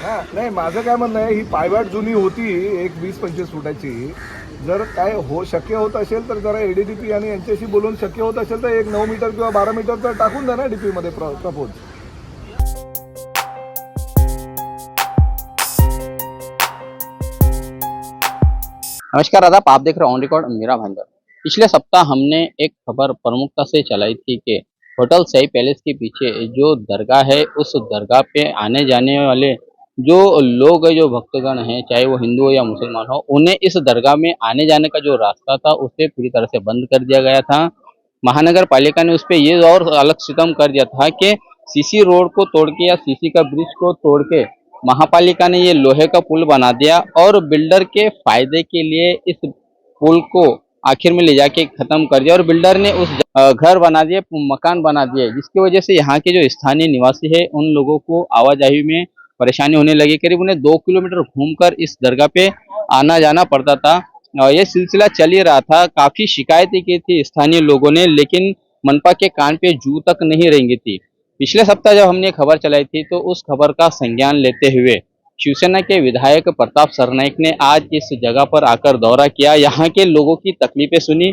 हां, नाही माझं काय म्हणणं आहे, ही पायवाट जुनी होती एक 20-25 फुटाची. जर काय शक्य होत असेल तर जरा एडीडीपी आणि यांच्याशी बोलून शक्य होत असेल तर एक 9 मीटर किंवा 12 मीटरचं टाकून द्या ना डीपीमध्ये प्रपोज. नमस्कार आदाब, आप देख रहे हैं ऑन रिकॉर्ड मेरा भांजर। पिछले सप्ताह हमने एक खबर प्रमुखता से चलाई थी कि होटल सही पैलेस के पीछे जो दरगाह है, उस दरगाह पे आने जाने वाले जो लोग हैं, जो भक्तगण हैं, चाहे वो हिंदू हो या मुसलमान हो, उन्हें इस दरगाह में आने जाने का जो रास्ता था उसे पूरी तरह से बंद कर दिया गया था। महानगर पालिका ने उस पे ये और अलग सितम कर दिया था कि सीसी रोड को तोड़ के या सीसी का ब्रिज को तोड़ के महापालिका ने ये लोहे का पुल बना दिया और बिल्डर के फायदे के लिए इस पुल को आखिर में ले जाके खत्म कर दिया और बिल्डर ने उस घर बना दिए, मकान बना दिए, जिसकी वजह से यहाँ के जो स्थानीय निवासी है उन लोगों को आवाजाही में परेशानी होने लगी। करीब उन्हें 2 किलोमीटर घूमकर इस दरगाह पे आना जाना पड़ता था। ये सिलसिला चल ही रहा था, काफी शिकायतें की थी स्थानीय लोगों ने, लेकिन मनपा के कान पे जू तक नहीं रेंगी थी। पिछले सप्ताह जब हमने खबर चलाई थी तो उस खबर का संज्ञान लेते हुए शिवसेना के विधायक प्रताप सरनाईक ने आज इस जगह पर आकर दौरा किया, यहाँ के लोगों की तकलीफें सुनी।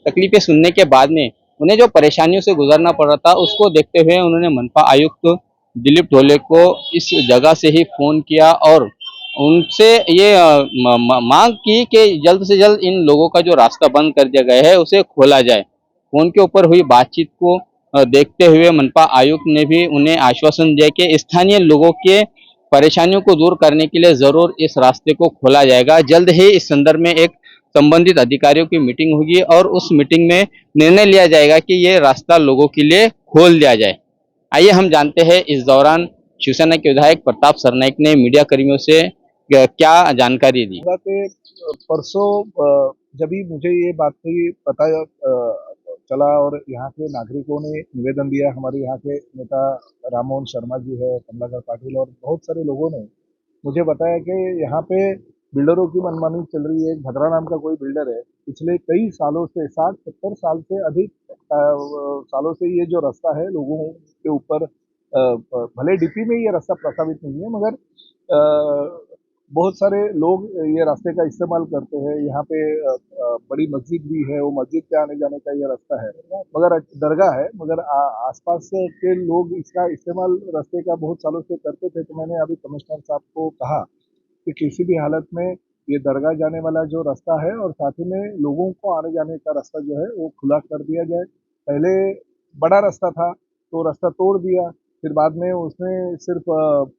तकलीफें सुनने के बाद में उन्हें जो परेशानियों से गुजरना पड़ रहा था उसको देखते हुए उन्होंने मनपा आयुक्त दिलीप ढोले को इस जगह से ही फोन किया और उनसे ये मांग की कि जल्द से जल्द इन लोगों का जो रास्ता बंद कर दिया गया है उसे खोला जाए। फोन के ऊपर हुई बातचीत को देखते हुए मनपा आयुक्त ने भी उन्हें आश्वासन दिया कि स्थानीय लोगों के परेशानियों को दूर करने के लिए जरूर इस रास्ते को खोला जाएगा। जल्द ही इस संदर्भ में एक संबंधित अधिकारियों की मीटिंग होगी और उस मीटिंग में निर्णय लिया जाएगा कि ये रास्ता लोगों के लिए खोल दिया जाए। आइए हम जानते हैं इस दौरान शिवसेना के विधायक प्रताप सरनाईक ने मीडिया कर्मियों से क्या जानकारी दी। परसों जब भी मुझे ये बात की पता चला और यहाँ के नागरिकों ने निवेदन दिया, हमारे यहाँ के नेता राममोहन शर्मा जी है, कमलाकर पाटिल और बहुत सारे लोगों ने मुझे बताया कि यहाँ पे बिल्डरों की मनमानी चल रही है। एक भद्रा नाम का कोई बिल्डर है, पिछले कई सालों से 60-70 साल से अधिक सालों से ये जो रास्ता है लोगों के ऊपर भले डीपी में ये रास्ता प्रस्तावित नहीं है मगर बहुत सारे लोग ये रास्ते का इस्तेमाल करते हैं। यहाँ पे बड़ी मस्जिद भी है, वो मस्जिद के आने जाने का ये रास्ता है मगर दरगाह है मगर आसपास के लोग इसका इस्तेमाल रास्ते का बहुत सालों से करते थे। तो मैंने अभी कमिश्नर साहब को कहा कि किसी भी हालत में ये दरगाह जाने वाला जो रास्ता है और साथ ही में लोगों को आने जाने का रास्ता जो है वो खुला कर दिया जाए। पहले बड़ा रास्ता था तो रास्ता तोड़ दिया, फिर बाद में उसने सिर्फ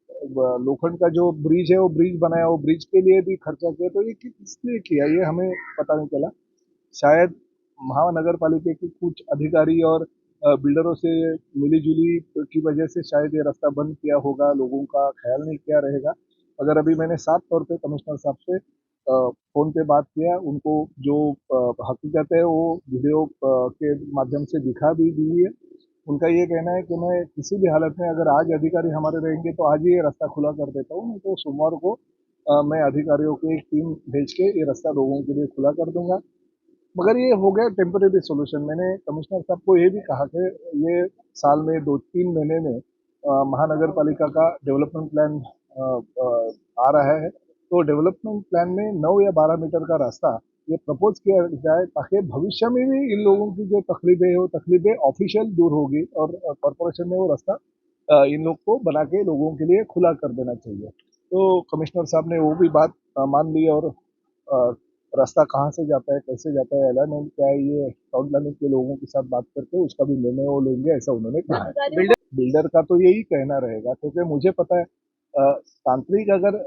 लोखंड का जो ब्रिज है वो ब्रिज बनाया, वो ब्रिज के लिए भी खर्चा किया। तो ये किस लिए किया ये हमें पता नहीं चला। शायद महानगर पालिका के कुछ अधिकारी और बिल्डरों से मिली जुली की वजह से शायद ये रास्ता बंद किया होगा, लोगों का ख्याल नहीं किया रहेगा। अगर अभी मैंने साफ तौर पे कमिश्नर साहब से फोन पे बात किया, उनको जो हकीकत है वो वीडियो के माध्यम से दिखा भी दी है। उनका ये कहना है कि मैं किसी भी हालत में अगर आज अधिकारी हमारे रहेंगे तो आज ही ये रास्ता खुला कर देता हूँ, नहीं तो सोमवार को मैं अधिकारियों की एक टीम भेज के ये रास्ता लोगों के लिए खुला कर दूंगा। मगर ये हो गया टेम्परेरी सॉल्यूशन। मैंने कमिश्नर साहब को ये भी कहा कि ये साल में 2-3 महीने में महानगर पालिका का डेवलपमेंट प्लान आ रहा है, तो डेवलपमेंट प्लान में 9 या 12 मीटर का रास्ता ये प्रपोज किया जाए ताकि भविष्य में भी इन लोगों की जो तकलीफें है वो तकलीफें ऑफिशियल दूर होगी और कॉरपोरेशन में वो रास्ता इन लोग को बना के लोगों के लिए खुला कर देना चाहिए। तो कमिश्नर साहब ने वो भी बात मान ली और अ, रास्ता कहाँ से जाता है, कैसे जाता है, अलाइनमेंट क्या है, ये टाउन प्लानिंग के लोगों के साथ बात करके उसका भी निर्णय वो लेंगे, ऐसा उन्होंने कहा है। बिल्डर का तो यही कहना रहेगा क्योंकि मुझे पता है तांत्रिक अगर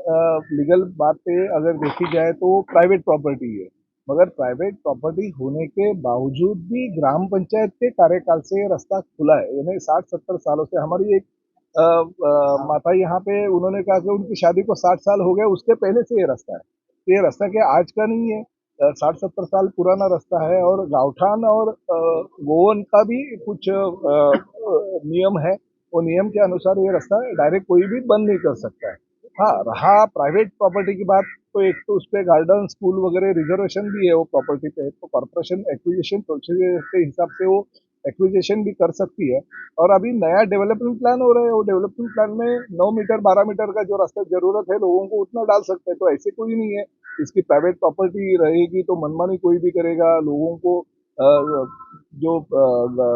लीगल बात पे अगर देखी जाए तो प्राइवेट प्रॉपर्टी है, मगर प्राइवेट प्रॉपर्टी होने के बावजूद भी ग्राम पंचायत के कार्यकाल से ये रास्ता खुला है। यानी 60-70 सालों से हमारी एक माता यहाँ पे उन्होंने कहा कि उनकी शादी को 60 साल हो गए, उसके पहले से ये रास्ता है। तो ये रास्ता क्या आज का नहीं है, 60-70 साल पुराना रास्ता है और गावठान और गोवन का भी कुछ नियम है। वो नियम के अनुसार ये रास्ता डायरेक्ट कोई भी बंद नहीं कर सकता है। हाँ, रहा प्राइवेट प्रॉपर्टी की बात, तो एक तो उस पर गार्डन स्कूल वगैरह रिजर्वेशन भी है वो प्रॉपर्टी पे, तो कॉर्पोरेशन एक्विजिशन प्रोसीजर के हिसाब से वो एक्विजिशन भी कर सकती है। और अभी नया डेवलपमेंट प्लान हो रहा है, वो डेवलपमेंट प्लान में 9 मीटर 12 मीटर का जो रास्ता जरूरत है लोगों को उतना डाल सकते हैं। तो ऐसे कोई नहीं है, इसकी प्राइवेट प्रॉपर्टी रहेगी तो मनमानी कोई भी करेगा। लोगों को जो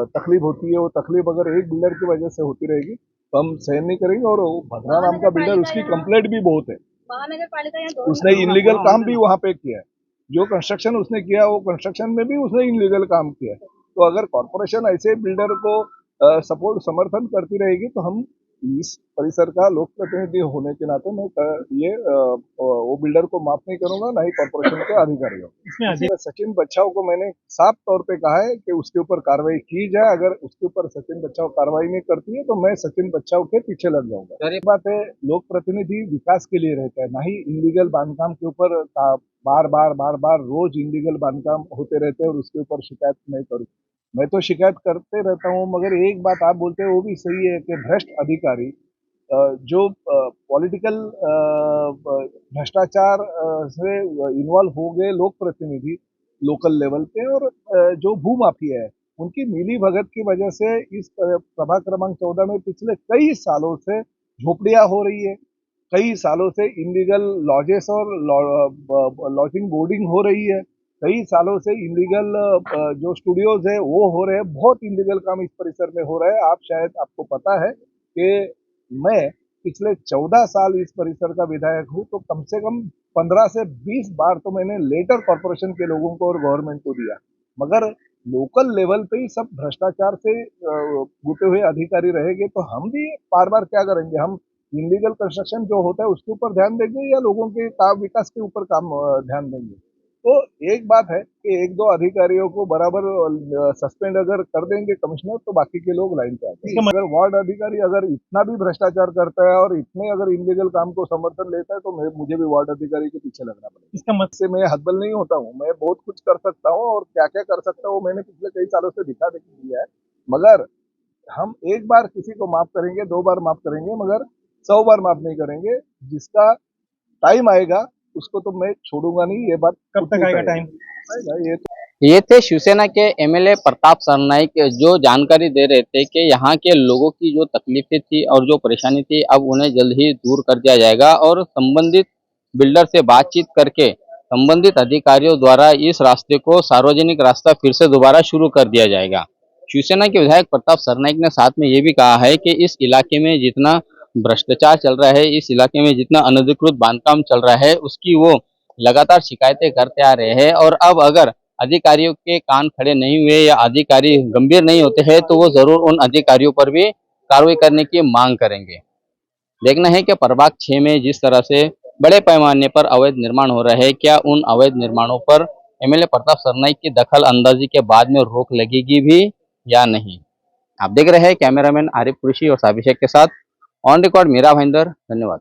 तकलीफ होती है वो तकलीफ अगर एक बिल्डर की वजह से होती रहेगी तो हम सहन नहीं करेंगे। और भद्रा नाम का बिल्डर, उसकी कंप्लेंट भी बहुत है, महानगर पालिका उसने इनलीगल काम भी वहां पे किया है। जो कंस्ट्रक्शन उसने किया वो कंस्ट्रक्शन में भी उसने इनलीगल काम किया है। तो अगर कॉर्पोरेशन ऐसे बिल्डर को सपोर्ट समर्थन करती रहेगी तो हम इस परिसर का लोक प्रतिनिधि होने के नाते मैं वो बिल्डर को माफ नहीं करूंगा, ना ही कॉर्पोरेशन के अधिकारियों। इसमें सचिन बच्चाओ को मैंने साफ तौर पे कहा है कि उसके ऊपर कार्रवाई की जाए। अगर उसके ऊपर सचिन बच्चाओ कार्रवाई नहीं करती है तो मैं सचिन बच्चाओ के पीछे लग जाऊंगा। बात है, लोक प्रतिनिधि विकास के लिए रहता है, ना ही इनलीगल बांधकाम के ऊपर बार बार रोज इनलीगल बांधकाम होते रहते हैं और उसके ऊपर शिकायत नहीं करूँ। मैं तो शिकायत करते रहता हूँ, मगर एक बात आप बोलते हैं वो भी सही है कि भ्रष्ट अधिकारी जो पॉलिटिकल भ्रष्टाचार से इन्वॉल्व हो गए लोक प्रतिनिधि लोकल लेवल पे, और जो भूमाफिया है उनकी मिली भगत की वजह से इस प्रभाग क्रमांक 14 में पिछले कई सालों से झोपड़ियां हो रही है, कई सालों से इनलीगल लॉजेस और लॉजिंग बोर्डिंग हो रही है, कई सालों से इनलीगल जो स्टूडियोज है वो हो रहे हैं। बहुत इनलीगल काम इस परिसर में हो रहा है। आपको पता है कि मैं पिछले 14 साल इस परिसर का विधायक हूं, तो कम से कम 15 से 20 बार तो मैंने लेटर कॉर्पोरेशन के लोगों को और गवर्नमेंट को दिया, मगर लोकल लेवल पे ही सब भ्रष्टाचार से गुटे हुए अधिकारी रहेंगे तो हम भी बार बार क्या करेंगे। हम इनलीगल कंस्ट्रक्शन जो होता है उसके ऊपर ध्यान देंगे या लोगों के काम विकास के ऊपर काम ध्यान देंगे। तो एक बात है कि एक दो अधिकारियों को बराबर सस्पेंड अगर कर देंगे कमिश्नर तो बाकी के लोग लाइन पे आते हैं। अगर वार्ड अधिकारी अगर इतना भी भ्रष्टाचार करता है और इतने अगर इनलीगल काम को समर्थन लेता है तो मुझे भी वार्ड अधिकारी के पीछे लगना पड़ेगा। इसका मत से मैं हतबल नहीं होता हूँ, मैं बहुत कुछ कर सकता हूँ और क्या क्या कर सकता हूँ मैंने पिछले कई सालों से दिखा दिया है। मगर हम एक बार किसी को माफ करेंगे, 2 बार माफ करेंगे, मगर 100 बार माफ नहीं करेंगे। जिसका टाइम आएगा उसको तो मैं छोड़ूंगा नहीं। ये बात कब तक आएगा टाइम? ये थे शिवसेना के एमएलए प्रताप सरनाईक, जो जानकारी दे रहे थे कि यहाँ के लोगों की जो तकलीफें थी और जो परेशानी थी अब उन्हें जल्द ही दूर कर दिया जाएगा और संबंधित बिल्डर से बातचीत करके संबंधित अधिकारियों द्वारा इस रास्ते को सार्वजनिक रास्ता फिर से दोबारा शुरू कर दिया जाएगा। शिवसेना के विधायक प्रताप सरनाईक ने साथ में ये भी कहा है कि इस इलाके में जितना भ्रष्टाचार चल रहा है, इस इलाके में जितना अनधिकृत बांधकाम चल रहा है, उसकी वो लगातार शिकायतें करते आ रहे हैं और अब अगर अधिकारियों के कान खड़े नहीं हुए या अधिकारी गंभीर नहीं होते हैं तो वो जरूर उन अधिकारियों पर भी कार्रवाई करने की मांग करेंगे। देखना है कि प्रभाग 6 में जिस तरह से बड़े पैमाने पर अवैध निर्माण हो रहे हैं, क्या उन अवैध निर्माणों पर एमएलए प्रताप सरनाईक की दखल अंदाजी के बाद में रोक लगेगी भी या नहीं। आप देख रहे हैं कैमरामैन आरिफ कुरैशी और साबिर शेख के साथ ऑन रिकॉर्ड मीरा भाईंदर। धन्यवाद।